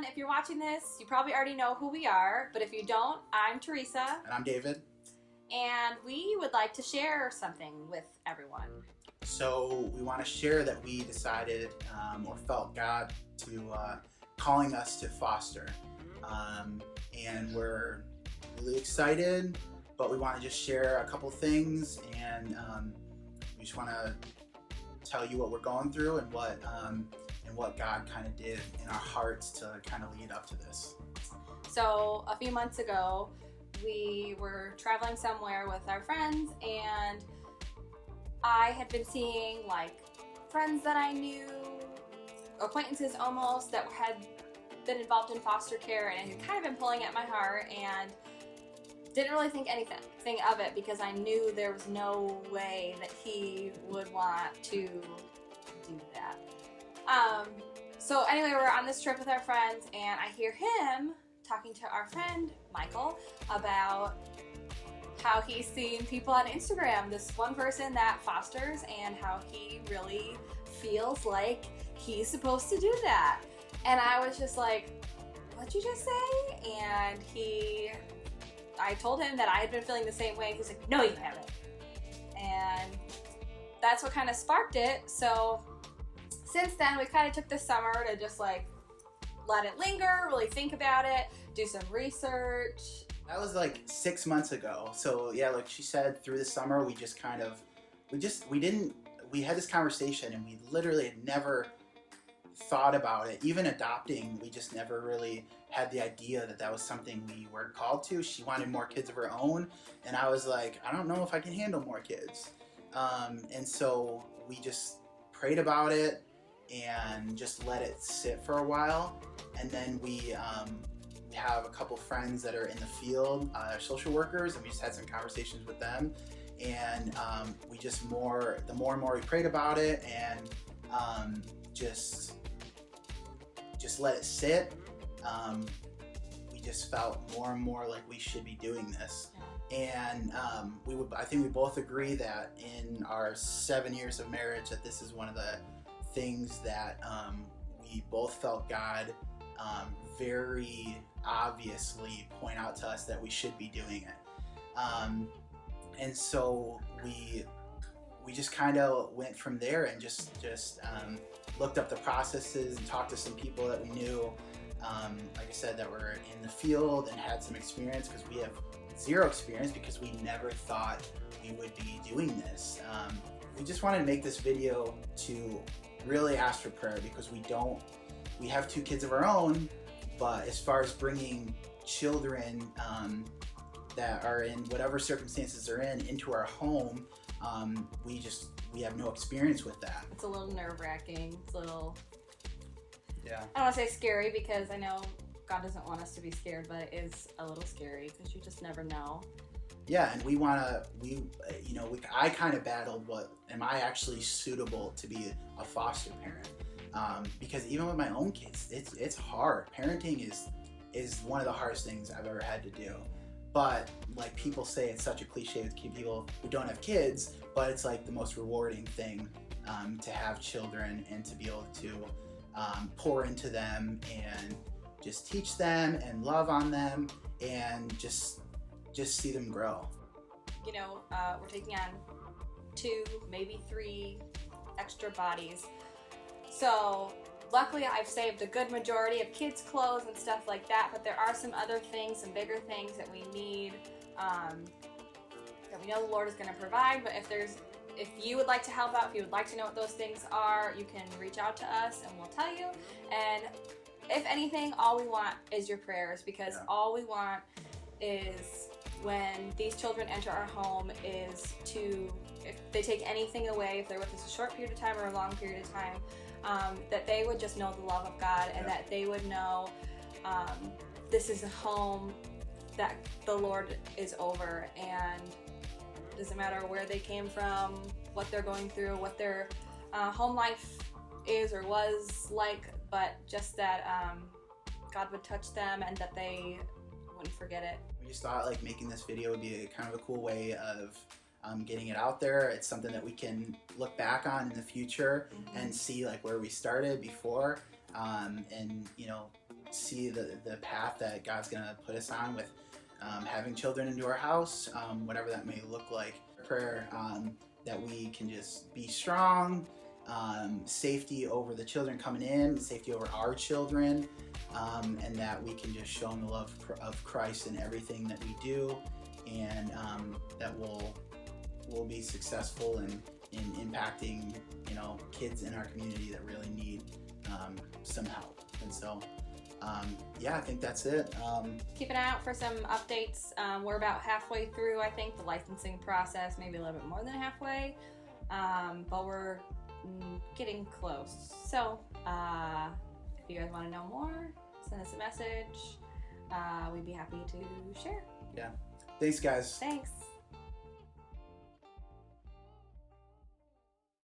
If you're watching this, you probably already know who we are, but if you don't, I'm Teresa. And I'm David. And we would like to share something with everyone. So we want to share that we decided or felt God to calling us to foster. And we're really excited, but we want to just share a couple things, and we just want to tell you what we're going through and what God kind of did in our hearts to kind of lead up to this. So a few months ago, we were traveling somewhere with our friends, and I had been seeing like friends that I knew, acquaintances almost, that had been involved in foster care, and it had kind of been pulling at my heart, and didn't really think anything of it because I knew there was no way that he would want to do that. So anyway, we're on this trip with our friends, and I hear him talking to our friend Michael about how he's seen people on Instagram, this one person that fosters, and how he really feels like he's supposed to do that. And I was just like, what'd you just say? And I told him that I had been feeling the same way, and he's like, no, you haven't. And that's what kind of sparked it. So since then, we kind of took this summer to just like let it linger, really think about it, do some research. That was like 6 months ago. So yeah, like she said, through the summer, we had this conversation, and we literally had never thought about it. Even adopting, we just never really had the idea that was something we were called to. She wanted more kids of her own, and I was like, I don't know if I can handle more kids. And so we just prayed about it and just let it sit for a while. And then we have a couple friends that are in the field, social workers, and we just had some conversations with them. And we just the more and more we prayed about it, and just let it sit. We just felt more and more like we should be doing this. And I think we both agree that in our 7 years of marriage, that this is one of the things that we both felt God very obviously point out to us that we should be doing it. And so we just kind of went from there and just looked up the processes and talked to some people that we knew, like I said, that were in the field and had some experience, because we have zero experience because we never thought we would be doing this. We just wanted to make this video to really ask for prayer, because we have 2 kids of our own, but as far as bringing children that are in whatever circumstances they're in into our home, we have no experience with that. It's a little nerve-wracking. It's a little, yeah. I don't want to say scary, because I know God doesn't want us to be scared, but it is a little scary because you just never know. Yeah, and I kind of battled, am I actually suitable to be a foster parent? Because even with my own kids, it's hard. Parenting is one of the hardest things I've ever had to do. But like people say, it's such a cliche with people who don't have kids, but it's like the most rewarding thing to have children and to be able to pour into them and just teach them and love on them and just see them grow. We're taking on 2, maybe 3 extra bodies. So luckily I've saved a good majority of kids' clothes and stuff like that, but there are some other things, some bigger things that we need, that we know the Lord is going to provide. But if you would like to help out, if you would like to know what those things are, you can reach out to us and we'll tell you. And if anything, all we want is your prayers, because all we want is, when these children enter our home, is if they take anything away, if they're with us a short period of time or a long period of time, that they would just know the love of God, and that they would know this is a home that the Lord is over, and it doesn't matter where they came from, what they're going through, what their home life is or was like, but just that God would touch them and that they wouldn't forget it. We just thought like making this video would be kind of a cool way of getting it out there. It's something that we can look back on in the future and see like where we started before, and see the path that God's going to put us on with having children into our house, whatever that may look like. Prayer that we can just be strong, safety over the children coming in, safety over our children, and that we can just show them the love of Christ in everything that we do, and that we'll be successful in impacting, you know, kids in our community that really need some help. And so yeah, I think that's it. Keep an eye out for some updates. We're about halfway through, I think, the licensing process, maybe a little bit more than halfway, but we're getting close. So if you guys want to know more, send us a message. We'd be happy to share. Yeah. Thanks, guys. Thanks.